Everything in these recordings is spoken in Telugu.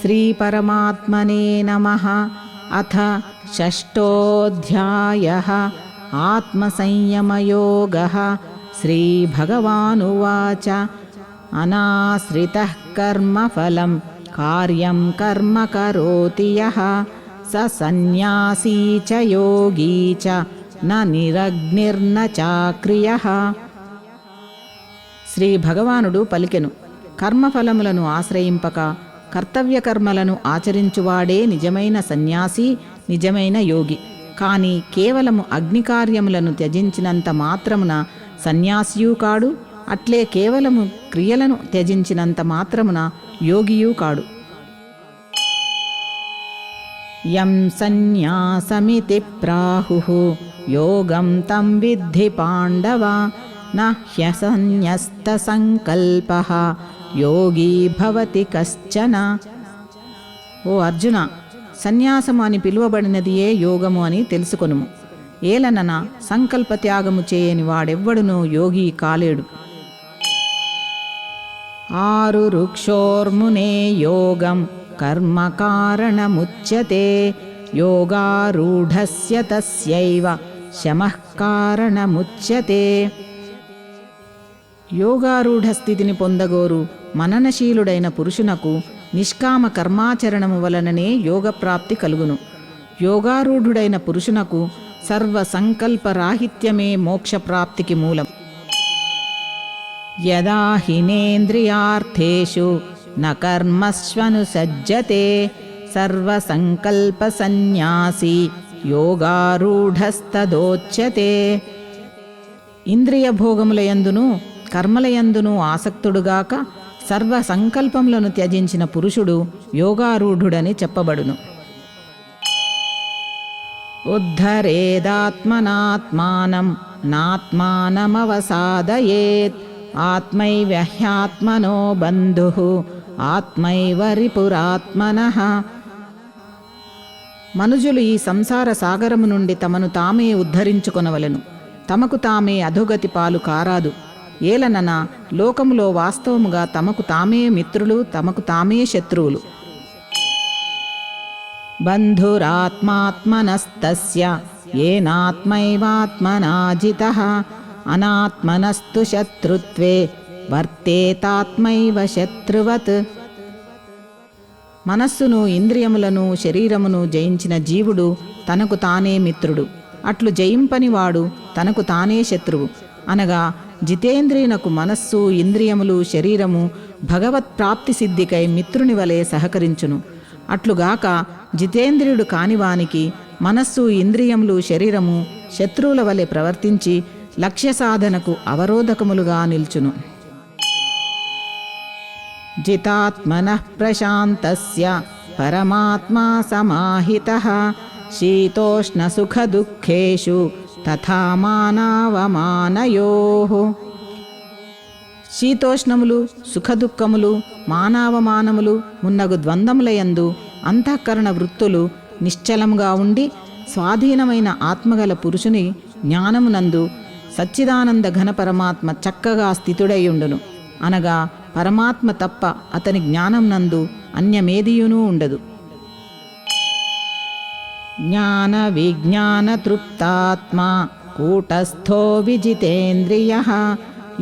श्रीपरमात्मने नमः। अथ षष्ठोऽध्यायः। आत्मसंयमयोगः। श्रीभगवानुवाच अनाश्रितः कर्मफलं कार्यं कर्म करोति यः स सन्न्यासी च योगी च न निरग्निर्न चाक्रियः। శ్రీ భగవానుడు పలికెను, కర్మఫలములను ఆశ్రయింపక కర్తవ్య కర్మలను ఆచరించువాడే నిజమైన సన్యాసి, నిజమైన యోగి. కాని కేవలము అగ్నికార్యములను త్యజించినంత మాత్రమున సన్యాసియూ కాడు, అట్లే కేవలము క్రియలను త్యజించినంత మాత్రమున యోగియూ కాడు. యం సన్యాసమితి ప్రాహుః యోగం తం విద్ధి పాండవ న హ్యసన్యస్త సంకల్పః యోగీ భవతి కశ్చన. ఓ అర్జున, సన్యాసము అని పిలువబడినదియే యోగము అని తెలుసుకొనుము. ఏలనన సంకల్పత్యాగము చేయని వాడెవ్వడునూ యోగి కాలేడు. ఆరు రుక్షోర్మునే యోగం కర్మ కారణముచ్యతే యోగారూఢస్య తస్యైవ శమః కారణముచ్యతే. యోగారూఢ స్థితిని పొందగోరు మననశీలుడైన పురుషునకు నిష్కామ కర్మాచరణము వలననే యోగప్రాప్తి కలుగును. యోగారూఢుడైన పురుషునకు సర్వ సంకల్పరాహిత్యమే మోక్షప్రాప్తికి మూలం. యదా హినేంద్రియార్థేషు న కర్మస్వనుసజ్జతే సర్వసంకల్పసన్యాసి యోగారూఢస్తదోచ్యతే. ఇంద్రియ భోగములయందును కర్మలయందును ఆసక్తుడుగాక సర్వ సంకల్పములను త్యజించిన పురుషుడు యోగారూఢుడని చెప్పబడును. ఉద్ధరేదాత్మనాత్మానం నాత్మానమవసాదయేత్ ఆత్మైవ హ్యాత్మనో బంధుః ఆత్మైవ రిపురాత్మనః. మనుజులు ఈ సంసార సాగరము నుండి తమను తామే ఉద్ధరించుకొనవలెను. తమకు తామే అధోగతి పాలు కారాదు. ఏలనన లోకములో వాస్తవముగా తమకు తామే మిత్రులు, తమకు తామే శత్రువులు. బంధురాత్మాత్మనస్తస్య ఏనాత్మైవాత్మనా జితః అనాత్మనస్తు శత్రుత్వే వర్తేతాత్మైవ శత్రువత్. మనస్సును, ఇంద్రియములను, శరీరమును జయించిన జీవుడు తనకు తానే మిత్రుడు. అట్లు జయింపనివాడు తనకు తానే శత్రువు. అనగా జితేంద్రియునకు మనస్సు, ఇంద్రియములు, శరీరము భగవత్ ప్రాప్తి సిద్ధికై మిత్రుని వలె సహకరించును. అట్లుగాక జితేంద్రియుడు కానివానికి మనస్సు, ఇంద్రియములు, శరీరము శత్రువుల వలె ప్రవర్తించి లక్ష్య సాధనకు అవరోధకములుగా నిల్చును. జితాత్మనః ప్రశాంతస్య పరమాత్మా సమాహితః శీతోష్ణ సుఖ దుఃఖేషు తథా మానావమానయోః. శీతోష్ణములు, సుఖదుఖములు, మానావమానములు మున్నగు ద్వంద్వములయందు అంతఃకరణ వృత్తులు నిశ్చలముగా ఉండి స్వాధీనమైన ఆత్మగల పురుషుని జ్ఞానమునందు సచ్చిదానంద ఘన పరమాత్మ చక్కగా స్థితుడైయుండును. అనగా పరమాత్మ తప్ప అతని జ్ఞానమునందు అన్యమేదియునూ ఉండదు. జ్ఞాన విజ్ఞాన తృప్తాత్మా కూటస్థో విజితేంద్రియః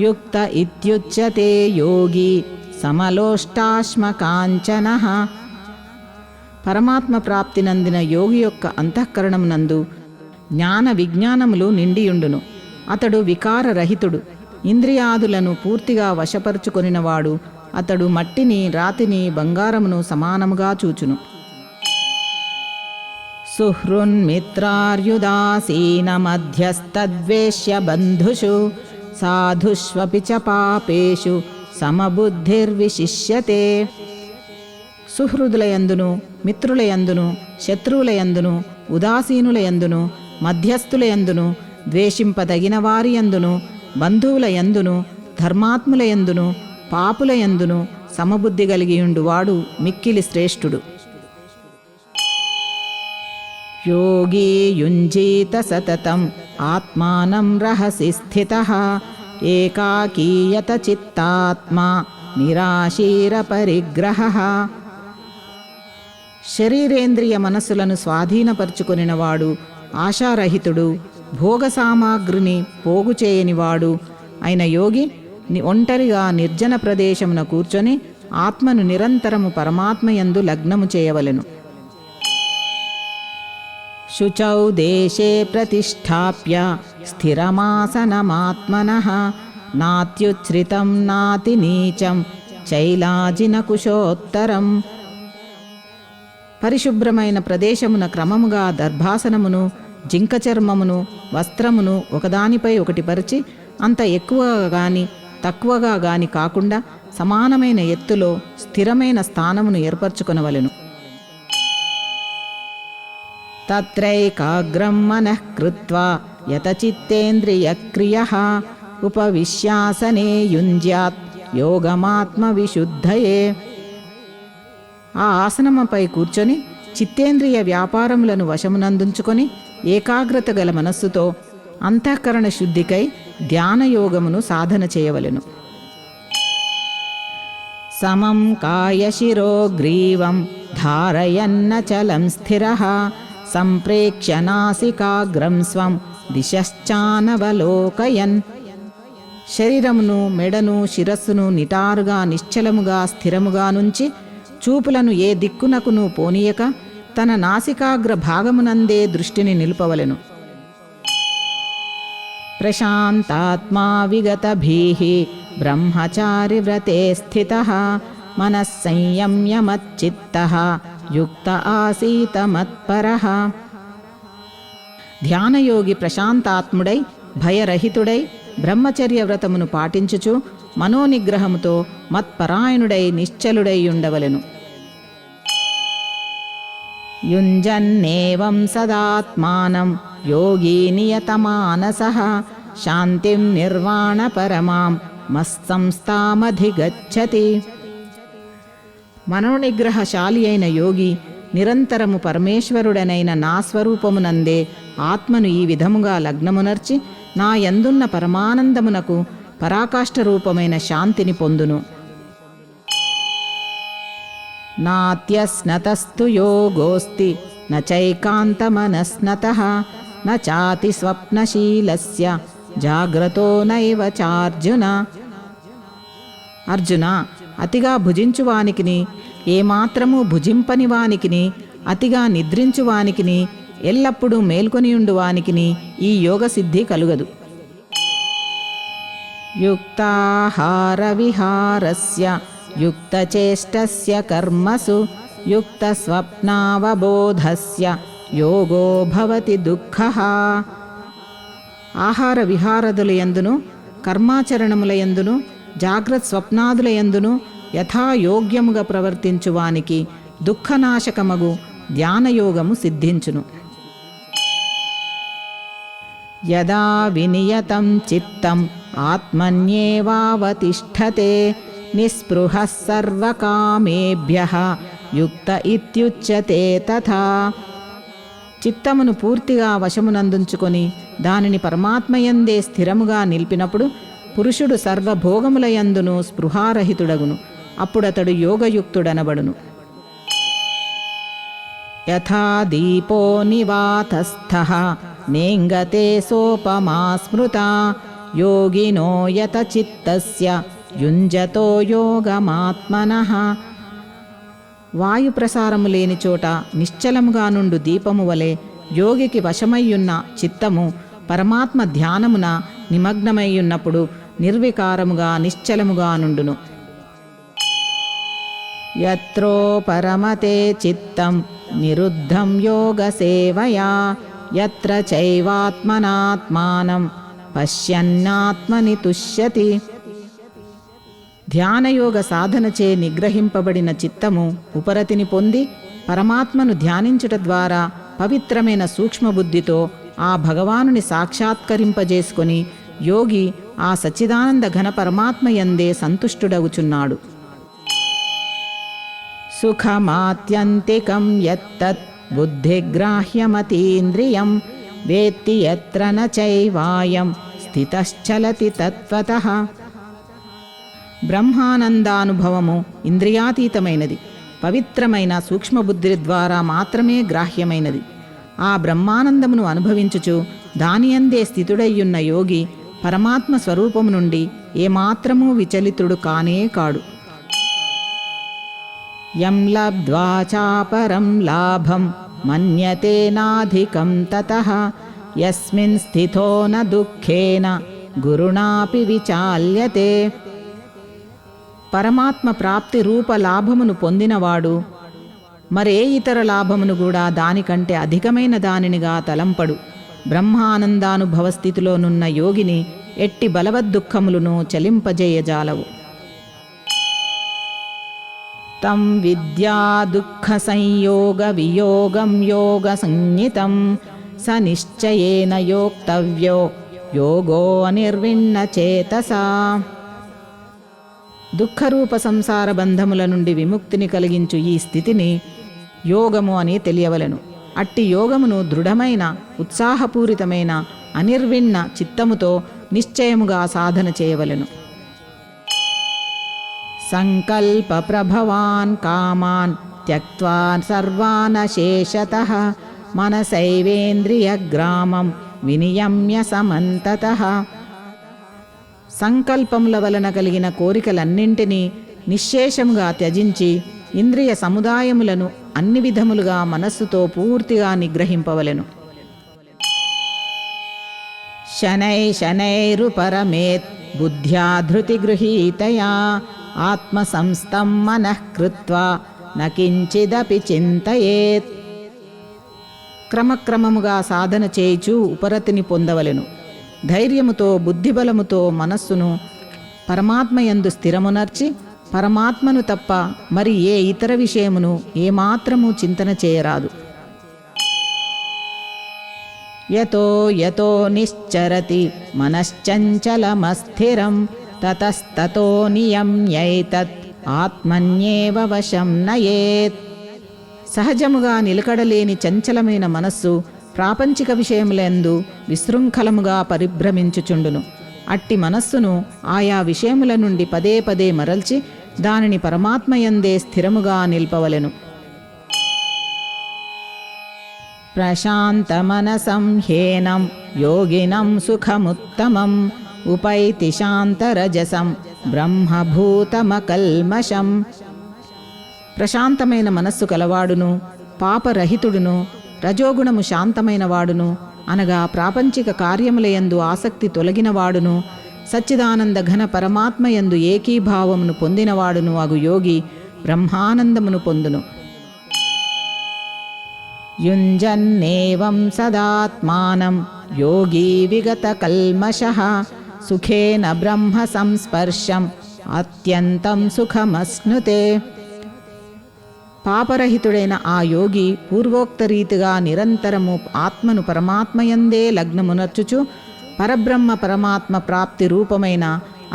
యుక్త ఇత్యుచ్యతే యోగి సమలోష్టాశ్మకాంచనః. పరమాత్మ ప్రాప్తి నందిన యోగి యొక్క అంతఃకరణమునందు జ్ఞాన విజ్ఞానములు నిండియుండును. అతడు వికారరహితుడు. ఇంద్రియాదులను పూర్తిగా వశపరుచుకొనినవాడు. అతడు మట్టిని, రాతిని, బంగారమును సమానముగా చూచును. సుహృన్మిత్రార్యుదాసీన మధ్యస్తద్వేష్య బంధుషు సాధుష్వపి చ పాపేషు సమబుద్ధిర్విశిష్యతే. సుహృదులయందును, మిత్రులయందును, శత్రువులయందును, ఉదాసీనులయందును, మధ్యస్థులయందును, ద్వేషింపదగిన వారియందును, బంధువులయందును, ధర్మాత్ములయందును, పాపులయందును సమబుద్ధి కలిగియుండువాడు మిక్కిలి శ్రేష్ఠుడు. యోగీ యుంజీత సతతం ఆత్మానం రహసి స్థితః ఏకాకీయత చిత్తాత్మా నిరాశీర పరిగ్రహః. శరీరేంద్రియ మనస్సులను స్వాధీనపరుచుకొనినవాడు ఆశారహితుడు, భోగ సామాగ్రిని పోగు చేయనివాడు అయిన యోగి ఒంటరిగా నిర్జన ప్రదేశమున కూర్చొని ఆత్మను నిరంతరము పరమాత్మయందు లగ్నము చేయవలెను. శుచౌ దేశే ప్రతిష్టాప్య స్థిరమాసనమాత్మనః నాత్యుచ్ఛ్రితం నాతి నీచం చైలాజిన కుశోత్తరం. పరిశుభ్రమైన ప్రదేశమున క్రమముగా దర్భాసనమును, జింక చర్మమును, వస్త్రమును ఒకదానిపై ఒకటి పరిచి అంత ఎక్కువగా గాని తక్కువగా గాని కాకుండా సమానమైన ఎత్తులో స్థిరమైన స్థానమును ఏర్పరచుకొనవలెను. తత్రైకాగ్రం మనః కృత్వా యతచిత్తేంద్రియక్రియః ఉపవిశ్యాసనే యుంజ్యాత్ యోగమాత్మ విశుద్ధయే. ఆ ఆసనముపై కూర్చొని చిత్తేంద్రియ వ్యాపారములను వశమునందుంచుకొని ఏకాగ్రత గల మనస్సుతో అంతఃకరణ శుద్ధికై ధ్యానయోగమును సాధన చేయవలెను. సమం కాయశిరో గ్రీవం ధారయన్నచలం స్థిరః సంప్రేక్ష్య నాసికాగ్రం స్వం దిశశ్చానవలోకయన్. శరీరమును, మెడను, శిరస్సును నిటారుగా నిశ్చలముగా స్థిరముగా నుంచి చూపులను ఏ దిక్కునకును పోనీయక తన నాసికాగ్ర భాగమునందే దృష్టిని నిలుపవలెను. ప్రశాంతాత్మా విగతభీః బ్రహ్మచారి వ్రతే స్థితః మనః సంయమ్య మచ్చిత్తః యుక్త ఆసీత మత్పరః. ధ్యానయోగి ప్రశాంతాత్ముడై భయరహితుడై బ్రహ్మచర్య వ్రతమును పాటించుచు మనోనిగ్రహముతో మత్పరాయణుడై నిశ్చలుడై ఉండవలెను. యుంజన్నేవం సదాత్మానం యోగీ నియతమానసః శాంతిం నిర్వాణ పరమాం మత్సంస్థామధిగచ్చతి. మనోనిగ్రహశాలి అయిన యోగి నిరంతరము పరమేశ్వరుడనైన నా స్వరూపమునందే ఆత్మను ఈ విధముగా లగ్నమునర్చి నా యందున్న పరమానందమునకు పరాకాష్ఠ రూపమైన శాంతిని పొందును. నాత్యస్నతస్తు యోగోస్తి నచైకాంతమనస్నతః నాతి స్వప్నశీలస్య జాగ్రతో నైవ చార్జున. అర్జున, అతిగా భుజించువానికిని ఏమాత్రము భుజింపని వానికిని అతిగా నిద్రించువానికిని ఎల్లప్పుడూ మేల్కొనియుండువానికిని ఈ యోగసిద్ధి కలుగదు. యుక్తాహార విహారస్య యుక్తచేష్టస్య కర్మసు యుక్త స్వప్నావబోధస్య యోగో భవతి దుఃఖః. ఆహార విహారదుల యందును, కర్మాచరణముల యందును, జాగ్రత్త స్వప్నాదుల యందును యథాయోగ్యముగా ప్రవర్తించువానికి దుఃఖనాశకమగు ధ్యానయోగము సిద్ధించును. యదా వినియతం చిత్తం ఆత్మన్యేవావతిష్ఠతే నిస్పృహః సర్వకామేభ్యః యుక్త ఇత్యుచ్యతే తథా. చిత్తమును పూర్తిగా వశమునందుంచుకొని దానిని పరమాత్మయందే స్థిరముగా నిలిపినప్పుడు పురుషుడు సర్వభోగములయందును స్పృహారహితుడగును. అప్పుడతడు యోగయుక్తుడనబడును. యథా దీపో నివాతస్థః నేంగతే సోపమా స్మృతా యోగినో యత చిత్తస్య యుంజతో యోగమాత్మనః. వాయు ప్రసారము లేని చోట నిశ్చలముగా నుండు దీపము వలె యోగికి వశమయ్యున్న చిత్తము పరమాత్మ ధ్యానమున నిమగ్నమయ్యున్నప్పుడు నిర్వికారముగా నిశ్చలముగా నుండును. యత్రో పరమతే చిత్తం నిరుద్ధం యోగ సేవయా యత్ర చైవాత్మనాత్మానం పశ్యన్నాత్మని తుష్యతి. ధ్యానయోగ సాధనచే నిగ్రహింపబడిన చిత్తము ఉపరతిని పొంది పరమాత్మను ధ్యానించుట ద్వారా పవిత్రమైన సూక్ష్మబుద్ధితో ఆ భగవానుని సాక్షాత్కరింపజేసుకొని యోగి ఆ సచ్చిదానంద ఘన పరమాత్మయందే సంతుష్టుడగుచున్నాడు. సుఖమాత్యంతికం యత్తత్ బుద్ధిగ్రాహ్యమతీంద్రియం వేత్తి యత్ర న చైవాయం స్థితశ్చలతి తత్వతః. బ్రహ్మానందానుభవము ఇంద్రియాతీతమైనది. పవిత్రమైన సూక్ష్మబుద్ధి ద్వారా మాత్రమే గ్రాహ్యమైనది. ఆ బ్రహ్మానందమును అనుభవించుచు దానియందే స్థితుడయ్యున్న యోగి పరమాత్మ స్వరూపము నుండి ఏమాత్రమూ విచలితుడు కానే కాడు. యం లబ్ధ్వా చాపరం లాభం మన్యతే నాధికం తతః యస్మిన్ స్థితో న దుఃఖేన గురుణాపి విచాల్యతే. పరమాత్మ ప్రాప్తి రూప లాభమును పొందినవాడు మరే ఇతర లాభమును కూడా దానికంటే అధికమైన దానినిగా తలంపడు. బ్రహ్మానందానుభవ స్థితిలోనున్న యోగిని ఎట్టి బలవద్దుఃఖములను చలింపజేయజాలవు. తం విద్యా దుఃఖ సంయోగ వియోగం యోగ సంజ్ఞితం స నిశ్చయేన యోక్తవ్యో యోగో అనిర్విణ్ణ చేతసా. దుఃఖరూప సంసార బంధముల నుండి విముక్తిని కలిగించు ఈ స్థితిని యోగము అని తెలియవలెను. అట్టి యోగమును దృఢమైన ఉత్సాహపూరితమైన అనిర్విణ్ణ చిత్తముతో నిశ్చయముగా సాధన చేయవలెను. సంకల్ప ప్రభవాన్ కామాన్ త్యక్త్వా సర్వానశేషతః మనసైవేంద్రియ గ్రామం వినియమ్య సమంతతః. సంకల్పముల వలన కలిగిన కోరికలన్నింటినీ నిశ్శేషముగా త్యజించి ఇంద్రియ సముదాయములను అన్ని విధములుగా మనస్సుతో పూర్తిగా నిగ్రహింపవలెను. శనై శనైరుపరమేత్ బుద్ధ్యా ధృతి గృహీతయా ఆత్మసంస్థం మనః కృత్వా నకించిదపి చింతయేత్. క్రమక్రమముగా సాధన చేయుచు ఉపరతిని పొందవలెను. ధైర్యముతో బుద్ధిబలముతో మనస్సును పరమాత్మయందు స్థిరమునర్చి పరమాత్మను తప్ప మరి ఏ ఇతర విషయమును ఏమాత్రము చింతన చేయరాదు. యతో యతో నిశ్చరతి మనశ్చంచలమస్థిరం తతస్తతో నియమ్యైతత్ ఆత్మన్యేవ వశం నయేత్. సహజముగా నిలకడలేని చంచలమైన మనస్సు ప్రాపంచిక విషయములందు విశృంఖలముగా పరిభ్రమించుచుండును. అట్టి మనస్సును ఆయా విషయముల నుండి పదే పదే మరల్చి దానిని పరమాత్మయందే స్థిరముగా నిల్పవలెను. ప్రశాంతమనసం హ్యేనం యోగినం సుఖముత్తమం ఉపైతి శాంతరజసం బ్రహ్మభూతమకల్మషం. ప్రశాంతమైన మనస్సు కలవాడును పాపరహితుడును రజోగుణము శాంతమైన వాడును అనగా ప్రాపంచిక కార్యములయందు ఆసక్తి తొలగినవాడును సచ్చిదానంద ఘన పరమాత్మయందు ఏకీభావమును పొందినవాడును అగు యోగి బ్రహ్మానందమును పొందును. యుంజన్నేవం సదాత్మానం యోగీ విగత కల్మషః సుఖేన బ్రహ్మ సంస్పర్శం అత్యంతం సుఖమశ్నుతే. పాపరహితుడైన ఆ యోగి పూర్వోక్త రీతిగా నిరంతరము ఆత్మను పరమాత్మయందే లగ్నమునర్చుచు పరబ్రహ్మ పరమాత్మ ప్రాప్తి రూపమైన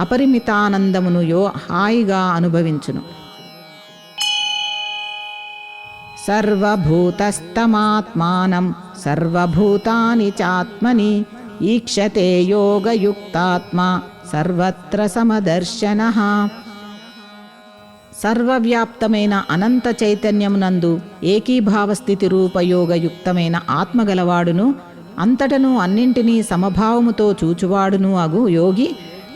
అపరిమితానందమును హాయిగా అనుభవించును. సర్వభూతస్తమాత్మానం సర్వభూతాని చాత్మని ఈక్షతే యోగయుక్తాత్మా సర్వత్ర సమదర్శనః. సర్వవ్యాప్తమైన అనంత చైతన్యమునందు ఏకీభావస్థితి రూపయోగయుక్తమైన ఆత్మగలవాడును అంతటను అన్నింటినీ సమభావముతో చూచువాడును అగు యోగి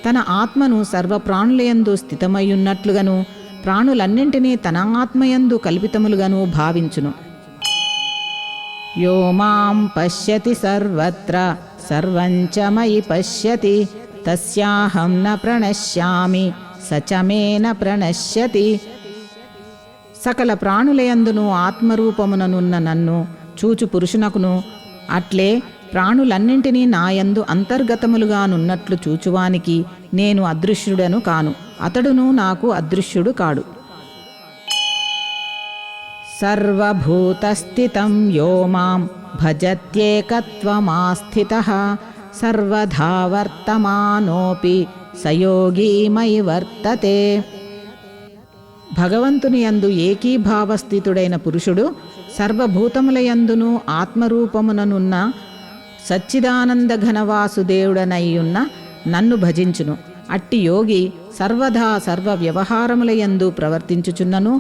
తన ఆత్మను సర్వప్రాణులయందు స్థితమయ్యున్నట్లుగాను ప్రాణులన్నింటినీ తన ఆత్మయందు కల్పితములుగాను భావించును. యో మాం పశ్యతి సర్వత్ర సర్వంచ మయి పశ్యతి తస్యాహం న ప్రణశ్యామి సచమేన ప్రణశ్యతి. సకల ప్రాణులయందును ఆత్మరూపముననున్న నన్ను చూచు పురుషునకును అట్లే ప్రాణులన్నింటినీ నాయందు అంతర్గతములుగానున్నట్లు చూచువానికి నేను అదృశ్యుడను కాను, అతడును నాకు అదృశ్యుడు కాడు. సర్వభూతస్థితం యో మాం భజత్యేకత్వమాస్థితః సర్వధా వర్తమానోపి సయోగీ మయి వర్తతే. భగవంతుని యందు ఏకీభావస్థితుడైన పురుషుడు సర్వభూతములయందును ఆత్మరూపముననున్న సచ్చిదానంద ఘనవాసుదేవుడనయ్యున్న నన్ను భజించును. అట్టి యోగి సర్వదా సర్వ వ్యవహారములయందు ప్రవర్తించుచున్నను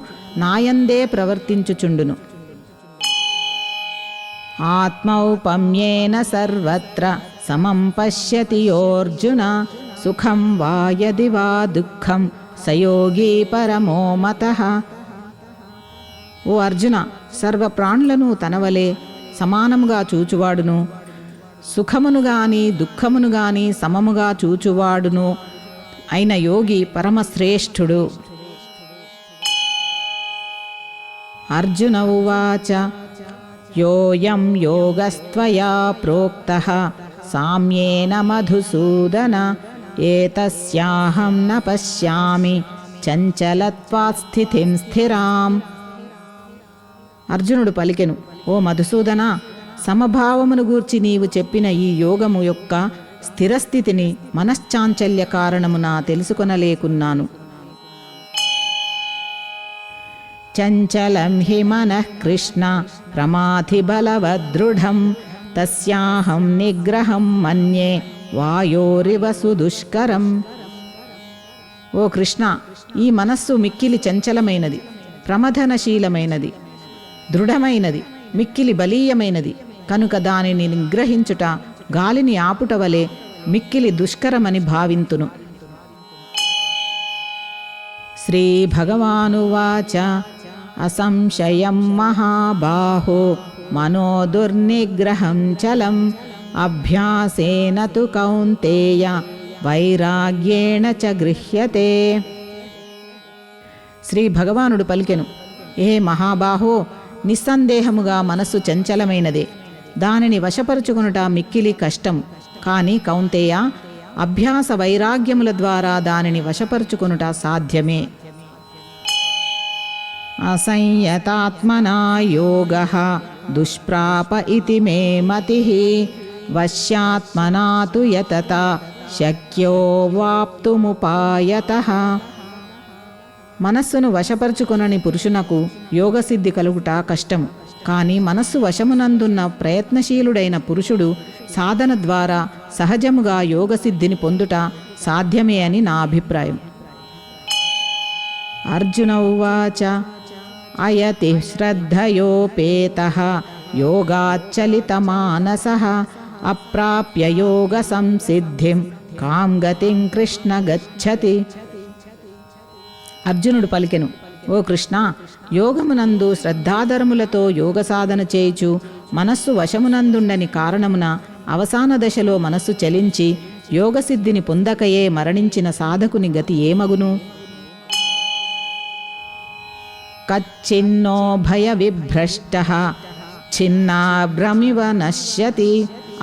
నాయందే ప్రవర్తించుచుండును. ఆత్మౌపమ్యేన సర్వత్ర సమం పశ్యతి యోర్జున సుఖం వా యది వా దుఃఖం సయోగీ పరమో మతః. ఓ అర్జున, సర్వ ప్రాణులను తనవలే సమానముగా చూచువాడును, సుఖమును గాని దుఃఖమును గాని సమముగా చూచువాడును అయిన యోగి పరమశ్రేష్ఠుడు. అర్జున ఉవాచ యోయం యోగస్త్వయా ప్రోక్తః సామ్యేన మధుసూదన ఏతస్యాహం న పశ్యామి చంచలత్వాత్ స్థితిం స్థిరాం. అర్జునుడు పలికెను, ఓ మధుసూదన, సమభావమును గూర్చి నీవు చెప్పిన ఈ యోగము యొక్క స్థిరస్థితిని మనశ్చాంచల్య కారణమున తెలుసుకొనలేకున్నాను. చంచలం హి మనః కృష్ణ ప్రమాథి బలవదృఢం తస్యాహం నిగ్రహం మన్యే వాయోరివ సుదుష్కరం. ఓ కృష్ణ, ఈ మనస్సు మిక్కిలి చంచలమైనది, ప్రమథనశీలమైనది, దృఢమైనది, మిక్కిలి బలీయమైనది కనుక దానిని నిగ్రహించుట గాలిని ఆపుట వలె మిక్కిలి దుష్కరమని భావింతును. శ్రీ భగవానువాచ అసంశయం మహాబాహో మనో దుర్నిగ్రహం చలం అభ్యాసేన తు కౌంతేయ వైరాగ్యేణ చ గృహ్యతే. శ్రీ భగవానుడు పలికెను, ఏ మహాబాహో, నిస్సందేహముగా మనస్సు చంచలమైనదే, దానిని వశపరుచుకొనుట మిక్కిలి కష్టం. కాని కౌంతేయ, అభ్యాస వైరాగ్యముల ద్వారా దానిని వశపరుచుకొనుట సాధ్యమే. అసంయతాత్మనా యోగః దుష్ప్రాప ఇతి మే మతిః వశ్యాత్మనా తు యతత శక్యో వాప్తుముపాయతః. మనస్సును వశపరుచుకొనని పురుషునకు యోగసిద్ధి కలుగుట కష్టము. కానీ మనస్సు వశమునందున్న ప్రయత్నశీలుడైన పురుషుడు సాధన ద్వారా సహజముగా యోగసిద్ధిని పొందుట సాధ్యమే అని నా అభిప్రాయం. అర్జున ఉవాచ అయతి శ్రద్ధయోపేతః యోగాచ్చలితమానసః అప్రాప్య యోగ సంసిద్ధిం కాం గతిం కృష్ణ గచ్చతి. అర్జునుడు పలికెను, ఓ కృష్ణ, యోగమునందు శ్రద్ధాధరములతో యోగ సాధన చేయుచు మనస్సు వశమునందుండని కారణమున అవసాన దశలో మనస్సు చలించి యోగసిద్ధిని పొందకయే మరణించిన సాధకుని గతి ఏమగును? కచ్చిన్నో భయ విభ్రష్టః ఛిన్నాభ్రమివ నశ్యతి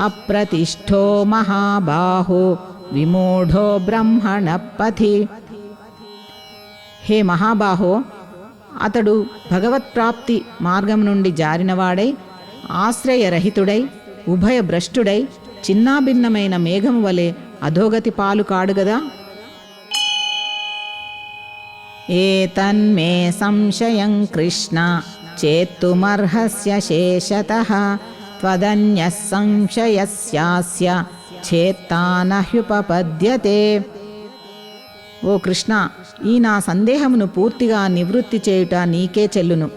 అప్రతిష్ఠో మహాబాహో విమూఢో బ్రహ్మణ పథి. హే మహాబాహో, అతడు భగవత్ప్రాప్తి మార్గం నుండి జారినవాడై ఆశ్రయరహితుడై ఉభయభ్రష్టుడై చిన్నాభిన్నమైన మేఘము వలె అధోగతి పాలు కాడుగదా. ఏతన్మే సంశయం కృష్ణ చేత్తుమర్హస్య శేషతః త్వదన్యః సంశయస్యాస్య చేత్తానహ్యుపపద్యతే. ఓ కృష్ణ, ఈ నా సందేహమును పూర్తిగా నివృత్తి చేయుట నీకే చెల్లును.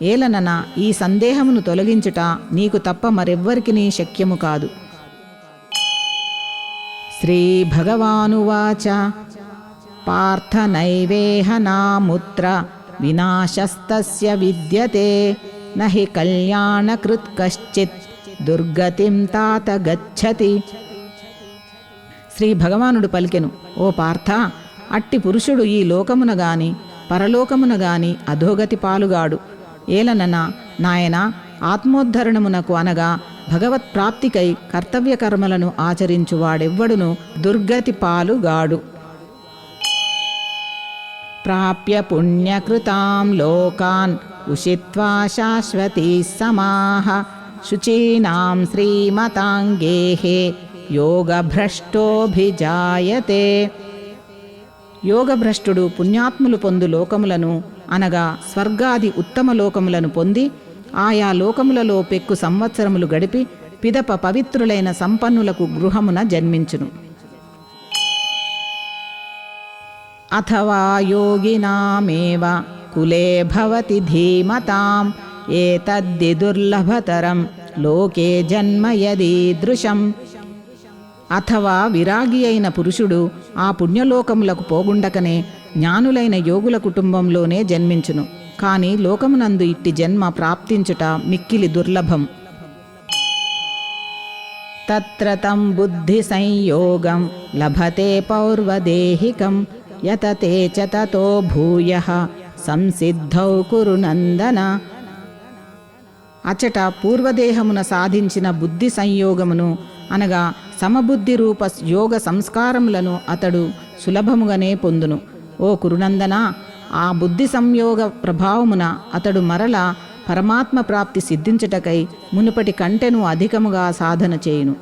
ఏలనన ఈ సందేహమును తొలగించుట నీకు తప్ప మరెవ్వరికినీ శక్యము కాదు. శ్రీ భగవానువాచ పార్థ నైవేహ నాముత్ర వినాశస్తస్య విద్యతే నహి కళ్యాణకృత్ కశ్చిత్ దుర్గతిం తాత గచ్చతి. శ్రీ భగవానుడు పలికెను, ఓ పార్థ, అట్టి పురుషుడు ఈ లోకమున గాని పరలోకమున గాని అధోగతి పాలుగాడు. ఏలనన నాయన, ఆత్మోద్ధరణమునకు అనగా భగవత్ప్రాప్తికై కర్తవ్య కర్మలను ఆచరించువాడెవ్వడును దుర్గతి పాలుగాడు. ప్రాప్య పుణ్యకృతాం లోకాన్ ఉషిత్వా శాశ్వతీ సమాః శుచీనాం శ్రీమతాంగేహే యోగభ్రష్టోభిజాయతే. యోగభ్రష్టుడు పుణ్యాత్ములు పొందు లోకములను అనగా స్వర్గాది ఉత్తమ లోకములను పొంది ఆయా లోకములలో పెక్కు సంవత్సరములు గడిపి పిదప పవిత్రులైన సంపన్నులకు గృహమున జన్మించును. అథవా యోగినామేవ కులే భవతి ధీమతాం ఏతద్ది దుర్లభతరం లోకే జన్మ యదీదృశం. అథవా విరాగి అయిన పురుషుడు ఆ పుణ్యలోకములకు పోగుండకనే జ్ఞానులైన యోగుల కుటుంబంలోనే జన్మించును. కాని లోకమునందు ఇట్టి జన్మ ప్రాప్తించుట మిక్కిలి దుర్లభం. తత్ర తం బుద్ధి సంయోగం లభతే పౌర్వదేహికం యతతే చ తతో భూయః సంసిద్ధౌ కురు నందన. అచట పూర్వదేహమున సాధించిన బుద్ధి సంయోగమును అనగా సమబుద్ధి రూప యోగ సంస్కారములను అతడు సులభముగానే పొందును. ఓ కురునందన, ఆ బుద్ధి సంయోగ ప్రభావమున అతడు మరల పరమాత్మ ప్రాప్తి సిద్ధించుటకై మునుపటి కంటెను అధికముగా సాధన చేయును.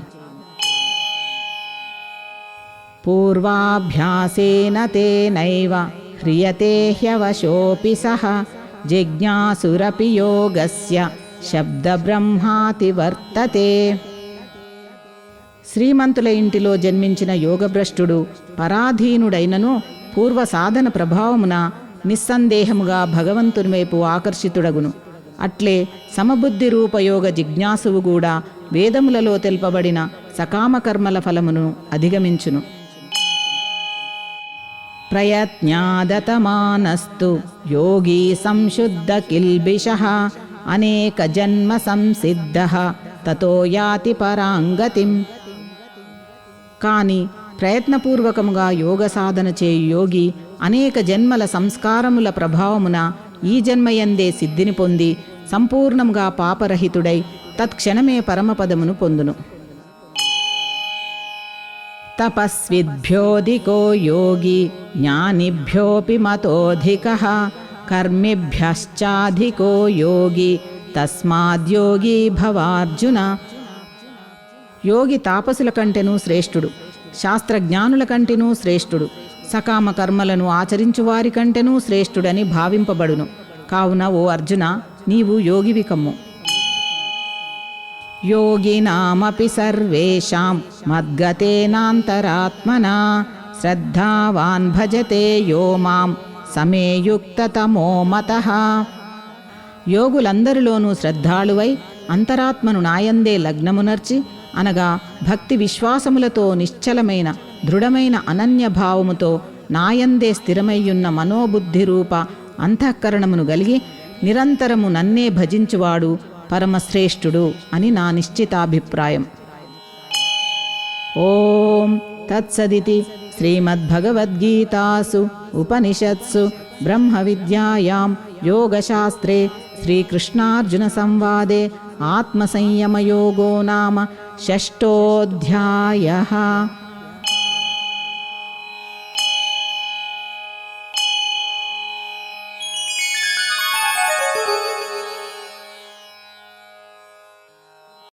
పూర్వాభ్యాసేన తేనైవ హ్రియతే హ్యవశోపి సహ జిజ్ఞాసురపి యోగస్య శబ్దబ్రహ్మాతి వర్తతే. శ్రీమంతుల ఇంటిలో జన్మించిన యోగభ్రష్టుడు పరాధీనుడైనను పూర్వ సాధన ప్రభావమున నిస్సందేహముగా భగవంతుని వైపు ఆకర్షితుడగును. అట్లే సమబుద్ధి రూపయోగ జిజ్ఞాసువు కూడా వేదములలో తెలుపబడిన సకామకర్మల ఫలమును అధిగమించును. ప్రయత్నాదతమానస్తు యోగీ సంశుద్ధ కిల్బిషః అనేక జన్మ సంసిద్ధః తతో యాతి పరాంగతిం. కాని ప్రయత్నపూర్వకముగా యోగ సాధన చేయు యోగి అనేక జన్మల సంస్కారముల ప్రభావమున ఈ జన్మయందే సిద్ధిని పొంది సంపూర్ణముగా పాపరహితుడై తత్క్షణమే పరమపదమును పొందును. తపస్విభ్యోధికో యోగి జ్ఞానిభ్యోపి మతోధికః కర్మిభ్యశ్చాధికో యోగి తస్మాద్యోగి భవార్జున. యోగి తాపసుల కంటెనూ శ్రేష్ఠుడు, శాస్త్రజ్ఞానుల కంటెనూ శ్రేష్ఠుడు, సకామ కర్మలను ఆచరించువారి కంటెనూ శ్రేష్ఠుడని భావింపబడును. కావున ఓ అర్జున, నీవు యోగివి కమ్ము. యోగినామపి సర్వేషాం మద్గతేనాంతరాత్మనా శ్రద్ధావాన్ భజతే యో మాం సమేయుక్తతమో మతః. యోగులందరిలోనూ శ్రద్ధాళువై అంతరాత్మను నాయందే లగ్నమునర్చి అనగా భక్తి విశ్వాసములతో నిశ్చలమైన దృఢమైన అనన్యభావముతో నాయందే స్థిరమయ్యున్న మనోబుద్ధి రూప అంతఃకరణమును గలిగి నిరంతరము నన్నే భజించువాడు పరమశ్రేష్ఠుడు అని నా నిశ్చితాభిప్రాయం. ఓం తత్సదితి శ్రీమద్భగవద్గీతాసు ఉపనిషత్సు బ్రహ్మ విద్యాయాం యోగశాస్త్రే శ్రీకృష్ణార్జున సంవాదే ఆత్మసంయమయోగో నామ 6ోऽధ్యాయः।